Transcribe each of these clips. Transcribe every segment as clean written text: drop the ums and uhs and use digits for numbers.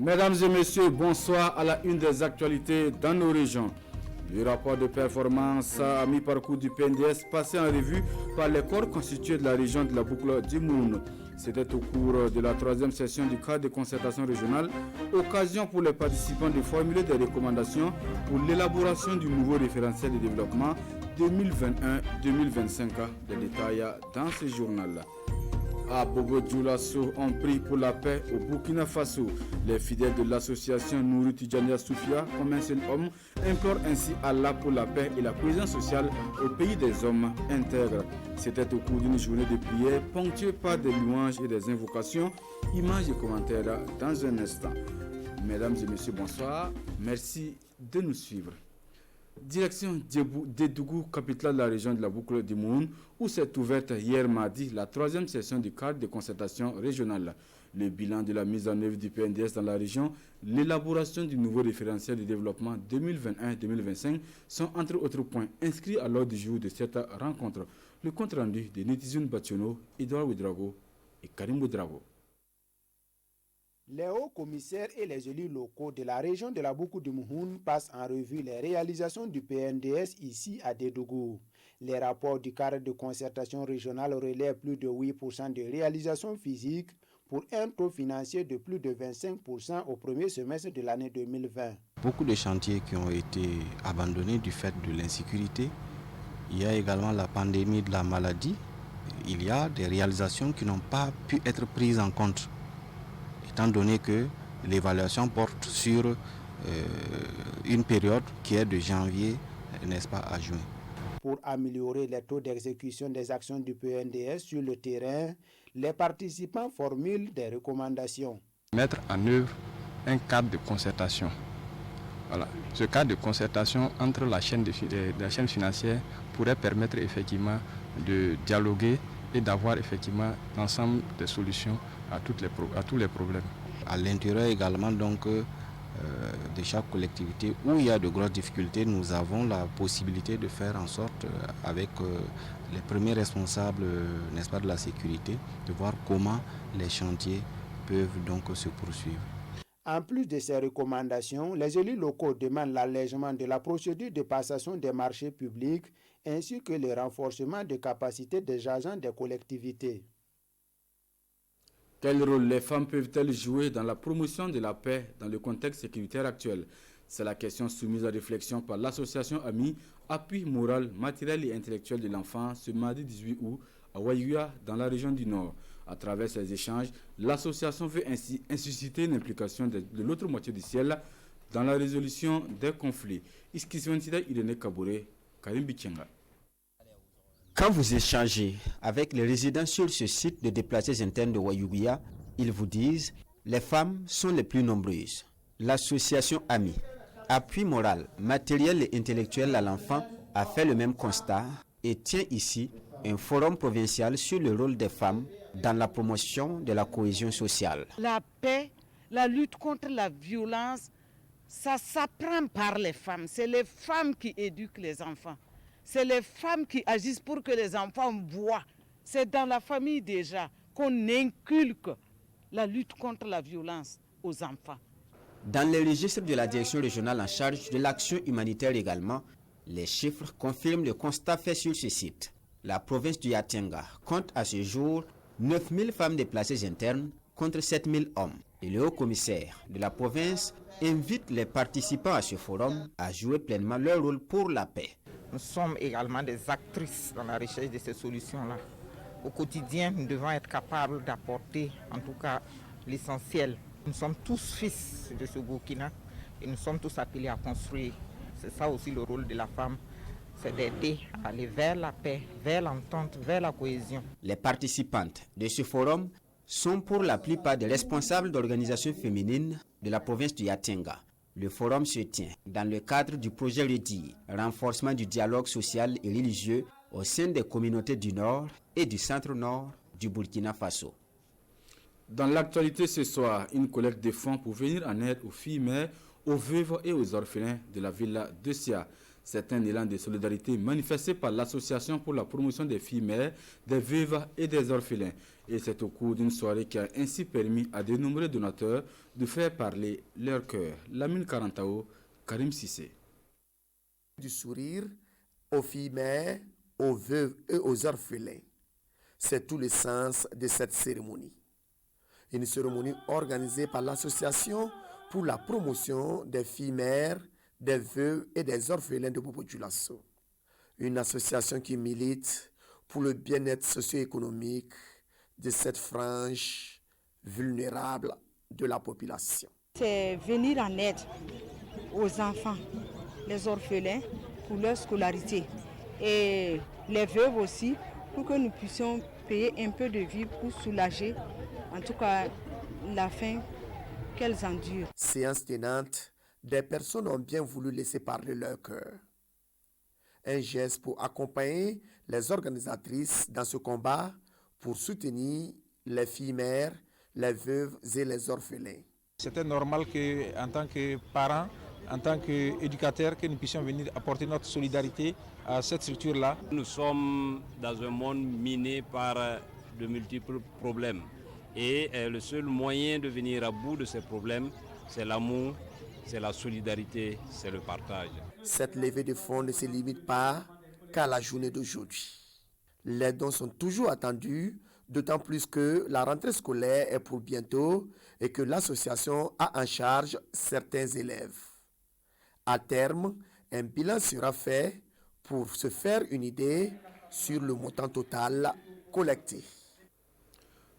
Mesdames et messieurs, bonsoir à la une des actualités dans nos régions. Le rapport de performance à mi-parcours du PNDS passé en revue par les corps constitués de la région de la boucle du Moun. C'était au cours de la troisième session du cadre de concertation régionale, occasion pour les participants de formuler des recommandations pour l'élaboration du nouveau référentiel de développement 2021-2025. Des détails dans ce journal. À Bobo Dioulasso, on prie pour la paix au Burkina Faso. Les fidèles de l'association Nourou Tidjania Soufia, comme un seul homme, implorent ainsi Allah pour la paix et la cohésion sociale au pays des hommes intègres. C'était au cours d'une journée de prière ponctuée par des louanges et des invocations. Images et commentaires dans un instant. Mesdames et messieurs, bonsoir. Merci de nous suivre. Direction Dédougou, capitale de la région de la boucle du Moun, où s'est ouverte hier mardi la troisième session du cadre de concertation régionale. Le bilan de la mise en œuvre du PNDS dans la région, l'élaboration du nouveau référentiel de développement 2021-2025 sont entre autres points inscrits à l'ordre du jour de cette rencontre. Le compte rendu de Netizoun Bationo, Edouard Ouedraogo et Karim Ouedraogo. Les hauts commissaires et les élus locaux de la région de la Boukou du Mouhoun passent en revue les réalisations du PNDS ici à Dédougou. Les rapports du cadre de concertation régionale relèvent plus de 8% de réalisation physique pour un taux financier de plus de 25% au premier semestre de l'année 2020. Beaucoup de chantiers qui ont été abandonnés du fait de l'insécurité. Il y a également la pandémie de la maladie. Il y a des réalisations qui n'ont pas pu être prises en compte, étant donné que l'évaluation porte sur une période qui est de janvier, n'est-ce pas, à juin. Pour améliorer les taux d'exécution des actions du PNDS sur le terrain, les participants formulent des recommandations. Mettre en œuvre un cadre de concertation. Voilà. Ce cadre de concertation entre la chaîne financière pourrait permettre effectivement de dialoguer et d'avoir effectivement l'ensemble des solutions à tous les problèmes. À l'intérieur également donc de chaque collectivité où il y a de grosses difficultés, nous avons la possibilité de faire en sorte avec les premiers responsables, n'est-ce pas, de la sécurité, de voir comment les chantiers peuvent donc se poursuivre. En plus de ces recommandations, les élus locaux demandent l'allègement de la procédure de passation des marchés publics ainsi que le renforcement des capacités des agents des collectivités. Quel rôle les femmes peuvent-elles jouer dans la promotion de la paix dans le contexte sécuritaire actuel? C'est la question soumise à réflexion par l'association AMI, appui moral, matériel et intellectuel de l'enfant, ce mardi 18 août à Wayuya, dans la région du Nord. À travers ces échanges, l'association veut ainsi susciter l'implication de l'autre moitié du ciel dans la résolution des conflits. Iskiswantida Irene Kabore, Karim Bichenga. Quand vous échangez avec les résidents sur ce site de déplacés internes de Wayuguya, ils vous disent « les femmes sont les plus nombreuses ». L'association AMI, appui moral, matériel et intellectuel à l'enfant, a fait le même constat et tient ici un forum provincial sur le rôle des femmes dans la promotion de la cohésion sociale. La paix, la lutte contre la violence, ça s'apprend par les femmes. C'est les femmes qui éduquent les enfants. C'est les femmes qui agissent pour que les enfants voient. C'est dans la famille déjà qu'on inculque la lutte contre la violence aux enfants. Dans les registres de la direction régionale en charge de l'action humanitaire également, les chiffres confirment le constat fait sur ce site. La province du Yatenga compte à ce jour 9000 femmes déplacées internes contre 7000 hommes. Et le haut-commissaire de la province invite les participants à ce forum à jouer pleinement leur rôle pour la paix. Nous sommes également des actrices dans la recherche de ces solutions-là. Au quotidien, nous devons être capables d'apporter, en tout cas, l'essentiel. Nous sommes tous fils de ce Burkina et nous sommes tous appelés à construire. C'est ça aussi le rôle de la femme, c'est d'aider à aller vers la paix, vers l'entente, vers la cohésion. Les participantes de ce forum sont pour la plupart des responsables d'organisations féminines de la province du Yatenga. Le forum se tient dans le cadre du projet REDI, renforcement du dialogue social et religieux au sein des communautés du Nord et du centre-nord du Burkina Faso. Dans l'actualité ce soir, une collecte de fonds pour venir en aide aux filles mères, aux veuves et aux orphelins de la ville de Sia. C'est un élan de solidarité manifesté par l'Association pour la promotion des filles mères, des veuves et des orphelins. Et c'est au cours d'une soirée qui a ainsi permis à de nombreux donateurs de faire parler leur cœur. Lamine Karantao, Karim Sissé. Du sourire aux filles mères, aux veuves et aux orphelins. C'est tout le sens de cette cérémonie. Une cérémonie organisée par l'Association pour la promotion des filles mères, des veuves et des orphelins de Bobo Dioulasso. Une association qui milite pour le bien-être socio-économique de cette frange vulnérable de la population. C'est venir en aide aux enfants, les orphelins, pour leur scolarité et les veuves aussi, pour que nous puissions payer un peu de vie pour soulager, en tout cas, la faim qu'elles endurent. Séance tenante, des personnes ont bien voulu laisser parler leur cœur. Un geste pour accompagner les organisatrices dans ce combat pour soutenir les filles mères, les veuves et les orphelins. C'était normal qu'en tant que parents, en tant qu'éducateurs, que nous puissions venir apporter notre solidarité à cette structure-là. Nous sommes dans un monde miné par de multiples problèmes. Et le seul moyen de venir à bout de ces problèmes, c'est l'amour, c'est la solidarité, c'est le partage. Cette levée de fonds ne se limite pas qu'à la journée d'aujourd'hui. Les dons sont toujours attendus, d'autant plus que la rentrée scolaire est pour bientôt et que l'association a en charge certains élèves. À terme, un bilan sera fait pour se faire une idée sur le montant total collecté.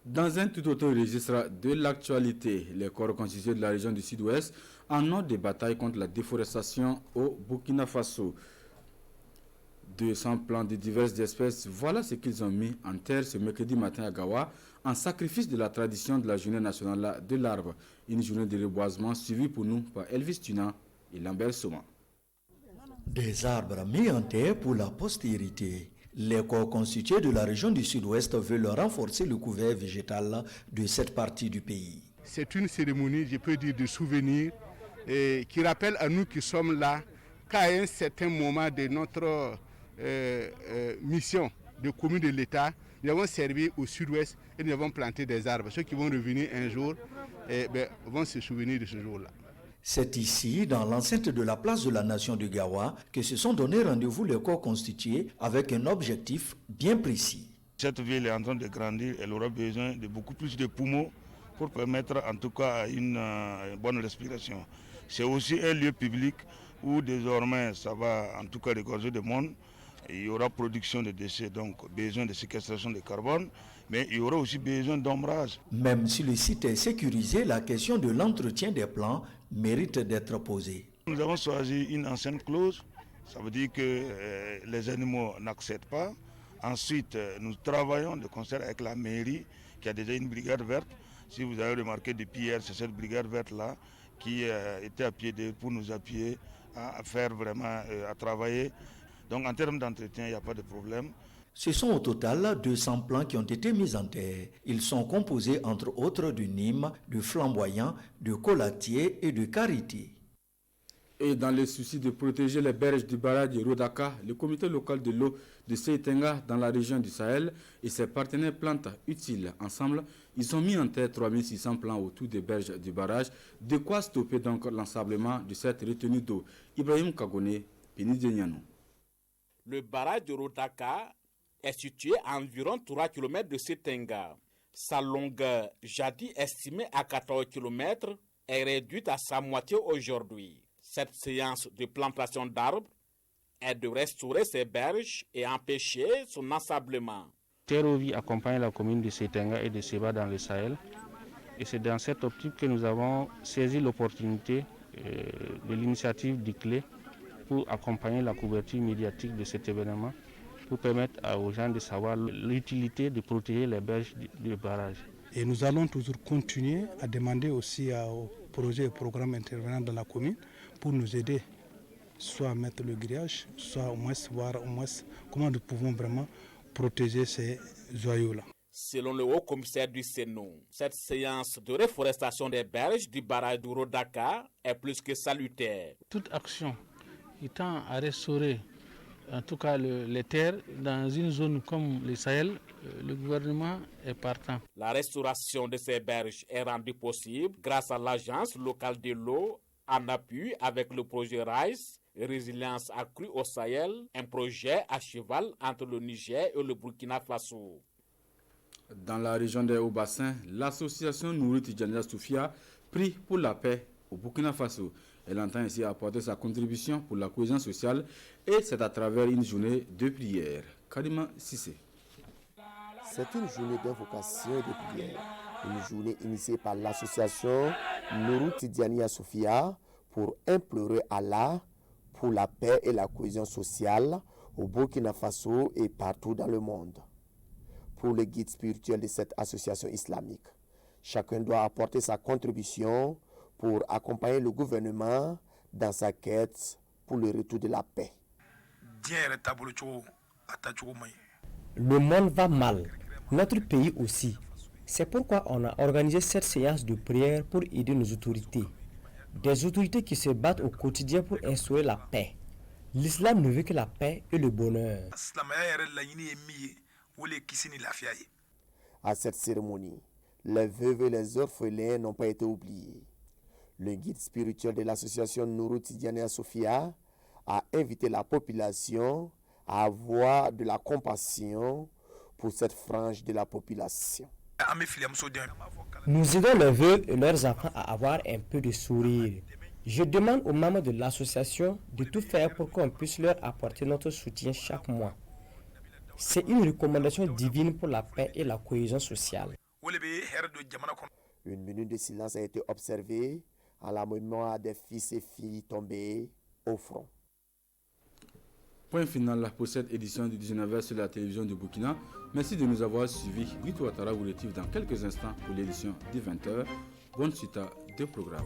Dans un tout autre registre de l'actualité, les corps constitués de la région du Sud-Ouest en ont des batailles contre la déforestation au Burkina Faso. 200 plants de diverses espèces, voilà ce qu'ils ont mis en terre ce mercredi matin à Gawa, en sacrifice de la tradition de la journée nationale de l'arbre. Une journée de reboisement suivie pour nous par Elvis Tuna et Lambert Soma. Des arbres mis en terre pour la postérité. Les corps constitués de la région du Sud-Ouest veulent renforcer le couvert végétal de cette partie du pays. C'est une cérémonie, je peux dire, de souvenir qui rappelle à nous qui sommes là qu'à un certain moment de notre mission de commune de l'État, nous avons servi au Sud-Ouest et nous avons planté des arbres. Ceux qui vont revenir un jour vont se souvenir de ce jour-là. C'est ici, dans l'enceinte de la place de la Nation de Gawa, que se sont donné rendez-vous les corps constitués avec un objectif bien précis. Cette ville est en train de grandir, elle aura besoin de beaucoup plus de poumons pour permettre en tout cas une bonne respiration. C'est aussi un lieu public où désormais ça va en tout cas regorger de monde. Il y aura production de déchets, donc besoin de séquestration de carbone, mais il y aura aussi besoin d'ombrage. Même si le site est sécurisé, la question de l'entretien des plants mérite d'être posée. Nous avons choisi une ancienne clause, ça veut dire que les animaux n'accèdent pas. Ensuite, nous travaillons de concert avec la mairie qui a déjà une brigade verte. Si vous avez remarqué depuis hier, c'est cette brigade verte-là qui était à pied pour nous appuyer à faire vraiment, à travailler. Donc en termes d'entretien, il n'y a pas de problème. Ce sont au total 200 plants qui ont été mis en terre. Ils sont composés entre autres de Nîmes, de Flamboyant, de Colatier et de Karité. Et dans le souci de protéger les berges du barrage de Rodaka, le comité local de l'eau de Seitenga dans la région du Sahel et ses partenaires plantes utiles ensemble, ils ont mis en terre 3600 plants autour des berges du barrage, de quoi stopper donc l'ensablement de cette retenue d'eau. Ibrahim Kagone, Pénidjeniano. Le barrage de Rodaka est situé à environ 3 km de Seitenga. Sa longueur, jadis estimée à 14 km, est réduite à sa moitié aujourd'hui. Cette séance de plantation d'arbres est de restaurer ces berges et empêcher son ensablement. Terrovi accompagne la commune de Seitenga et de Seba dans le Sahel. Et c'est dans cette optique que nous avons saisi l'opportunité de l'initiative d'ICLE pour accompagner la couverture médiatique de cet événement, pour permettre aux gens de savoir l'utilité de protéger les berges du barrage. Et nous allons toujours continuer à demander aussi aux projets et programmes intervenants dans la commune pour nous aider, soit à mettre le grillage, soit au moins voir comment nous pouvons vraiment protéger ces joyaux-là. Selon le haut commissaire du Sénou, cette séance de reforestation des berges du barrage du Rodaka est plus que salutaire. Toute action il tend à restaurer en tout cas les terres dans une zone comme le Sahel. Le gouvernement est partant. La restauration de ces berges est rendue possible grâce à l'agence locale de l'eau en appui avec le projet RISE, Résilience accrue au Sahel, un projet à cheval entre le Niger et le Burkina Faso. Dans la région des Hauts-Bassins, l'association Nourou Tidjania Soufia prie pour la paix au Burkina Faso. Elle entend ainsi apporter sa contribution pour la cohésion sociale et c'est à travers une journée de prière. Karima Sissé. C'est une journée d'invocation et de prière. Une journée initiée par l'association Nourou Tidjania Soufia pour implorer Allah pour la paix et la cohésion sociale au Burkina Faso et partout dans le monde. Pour le guide spirituel de cette association islamique, chacun doit apporter sa contribution pour accompagner le gouvernement dans sa quête pour le retour de la paix. Le monde va mal, notre pays aussi. C'est pourquoi on a organisé cette séance de prière pour aider nos autorités. Des autorités qui se battent au quotidien pour instaurer la paix. L'islam ne veut que la paix et le bonheur. À cette cérémonie, les veuves et les orphelins n'ont pas été oubliés. Le guide spirituel de l'association Nourou Tidjania Soufia a invité la population à avoir de la compassion pour cette frange de la population. Nous aidons les veuves et leurs enfants à avoir un peu de sourire. Je demande aux membres de l'association de tout faire pour qu'on puisse leur apporter notre soutien chaque mois. C'est une recommandation divine pour la paix et la cohésion sociale. Une minute de silence a été observée à la mémoire des fils et filles tombés au front. Point final pour cette édition du 19h sur la télévision du Burkina. Merci de nous avoir suivis. Rito Ouattara vous retrouve dans quelques instants pour l'édition du 20h. Bonne suite de programme.